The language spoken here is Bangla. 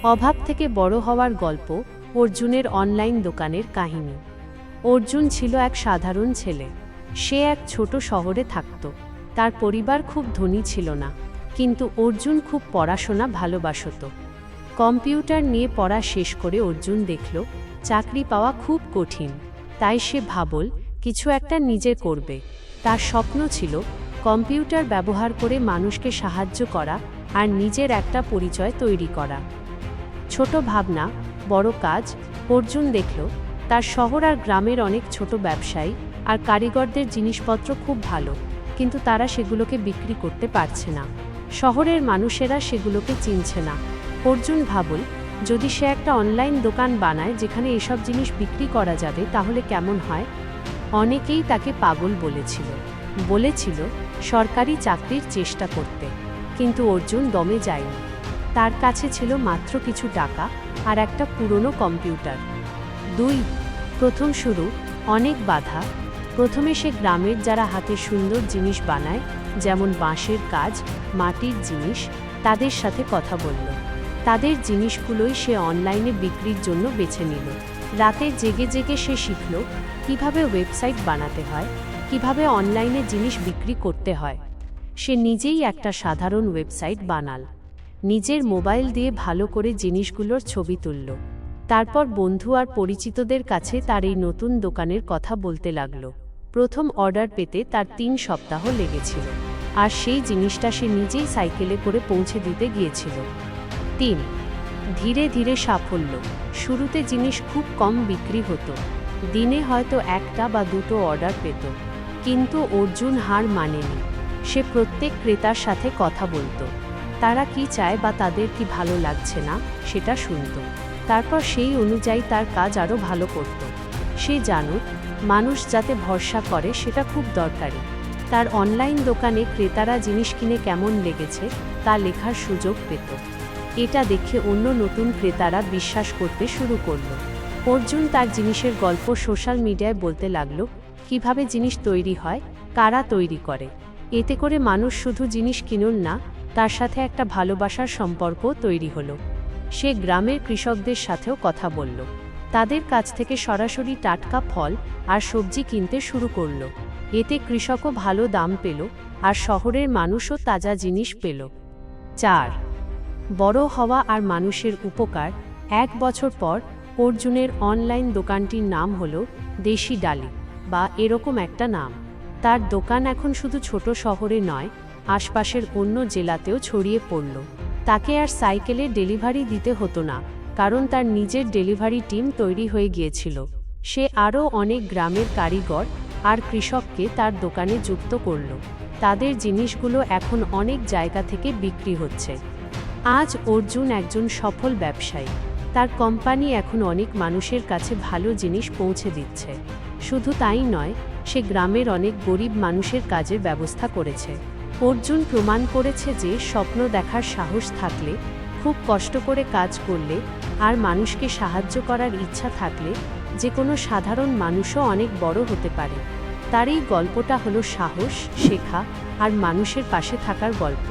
অভাব থেকে বড় হওয়ার গল্প। অর্জুনের অনলাইন দোকানের কাহিনী। অর্জুন ছিল এক সাধারণ ছেলে। সে এক ছোট শহরে থাকত। তার পরিবার খুব ধনী ছিল না, কিন্তু অর্জুন খুব পড়াশোনা ভালোবাসত। কম্পিউটার নিয়ে পড়া শেষ করে অর্জুন দেখল চাকরি পাওয়া খুব কঠিন। তাই সে ভাবল কিছু একটা নিজে করবে। তার স্বপ্ন ছিল কম্পিউটার ব্যবহার করে মানুষকে সাহায্য করা আর নিজের একটা পরিচয় তৈরি করা। ছোট ভাবনা, বড় কাজ। অর্জুন দেখল তার শহর আর গ্রামের অনেক ছোট ব্যবসায়ী আর কারিগরদের জিনিসপত্র খুব ভালো, কিন্তু তারা সেগুলোকে বিক্রি করতে পারছে না। শহরের মানুষেরা সেগুলোকে চিনছে না। অর্জুন ভাবল যদি সে একটা অনলাইন দোকান বানায় যেখানে এসব জিনিস বিক্রি করা যাবে তাহলে কেমন হয়। অনেকেই তাকে পাগল বলেছিল সরকারি চাকরির চেষ্টা করতে, কিন্তু অর্জুন দমে যায়নি। তার কাছে ছিল মাত্র কিছু টাকা আর একটা পুরনো কম্পিউটার। 2. প্রথম শুরু। অনেক বাধা। প্রথমে সে গ্রামের যারা হাতে সুন্দর জিনিস বানায়, যেমন বাঁশের কাজ, মাটির জিনিস, তাদের সাথে কথা বলল। তাদের জিনিসগুলোই সে অনলাইনে বিক্রির জন্য বেছে নিল। রাতে জেগে জেগে সে শিখল কিভাবে ওয়েবসাইট বানাতে হয়, কিভাবে অনলাইনে জিনিস বিক্রি করতে হয়। সে নিজেই একটা সাধারণ ওয়েবসাইট বানাল। নিজের মোবাইল দিয়ে ভালো করে জিনিসগুলোর ছবি তুলল। তারপর বন্ধু আর পরিচিতদের কাছে তার এই নতুন দোকানের কথা বলতে লাগল। প্রথম অর্ডার পেতে তার 3 সপ্তাহ লেগেছিল, আর সেই জিনিসটা সে নিজেই সাইকেলে করে পৌঁছে দিতে গিয়েছিল। 3. ধীরে ধীরে সাফল্য। শুরুতে জিনিস খুব কম বিক্রি হতো। দিনে হয়তো 1টা বা 2টো অর্ডার পেত, কিন্তু অর্জুন হার মানেনি। সে প্রত্যেক ক্রেতার সাথে কথা বলতো। তারা কি চায় বা তাদের কি ভালো লাগছে না সেটা শুনত। তারপর সেই অনুযায়ী তার কাজ আরও ভালো করত। সে জানত মানুষ যাতে ভরসা করে সেটা খুব দরকারি। তার অনলাইন দোকানে ক্রেতারা জিনিস কিনে কেমন লেগেছে তা লেখার সুযোগ পেত। এটা দেখে অন্য নতুন ক্রেতারা বিশ্বাস করতে শুরু করল। অর্জুন তার জিনিসের গল্প সোশ্যাল মিডিয়ায় বলতে লাগল, কিভাবে জিনিস তৈরি হয়, কারা তৈরি করে। এতে করে মানুষ শুধু জিনিস কিনুন না, তার সাথে একটা ভালোবাসার সম্পর্ক তৈরি হলো। সে গ্রামের কৃষকদের সাথেও কথা বলল। তাদের কাছ থেকে সরাসরি টাটকা ফল আর সবজি কিনতে শুরু করল। এতে কৃষকও ভালো দাম পেল, আর শহরের মানুষও তাজা জিনিস পেল। 4. বড় হওয়া আর মানুষের উপকার। 1 বছর পর অর্জুনের অনলাইন দোকানটির নাম হলো দেশি ডালি, বা এরকম একটা নাম। তার দোকান এখন শুধু ছোট শহরে নয়, আশপাশের অন্য জেলাতেও ছড়িয়ে পড়ল। তাকে আর সাইকেলে ডেলিভারি দিতে হতো না, কারণ তার নিজের ডেলিভারি টিম তৈরি হয়ে গিয়েছিল। সে আরও অনেক গ্রামের কারিগর আর কৃষককে তার দোকানে যুক্ত করল। তাদের জিনিসগুলো এখন অনেক জায়গা থেকে বিক্রি হচ্ছে। আজ অর্জুন একজন সফল ব্যবসায়ী। তার কোম্পানি এখন অনেক মানুষের কাছে ভালো জিনিস পৌঁছে দিচ্ছে। শুধু তাই নয়, সে গ্রামের অনেক গরিব মানুষের কাজের ব্যবস্থা করেছে। অর্জুন প্রমাণ করেছে যে স্বপ্ন দেখার সাহস থাকলে, খুব কষ্ট করে কাজ করলে আর মানুষকে সাহায্য করার ইচ্ছা থাকলে যে কোনো সাধারণ মানুষও অনেক বড় হতে পারে। তার এই গল্পটা হলো সাহস, শেখা আর মানুষের পাশে থাকার গল্প।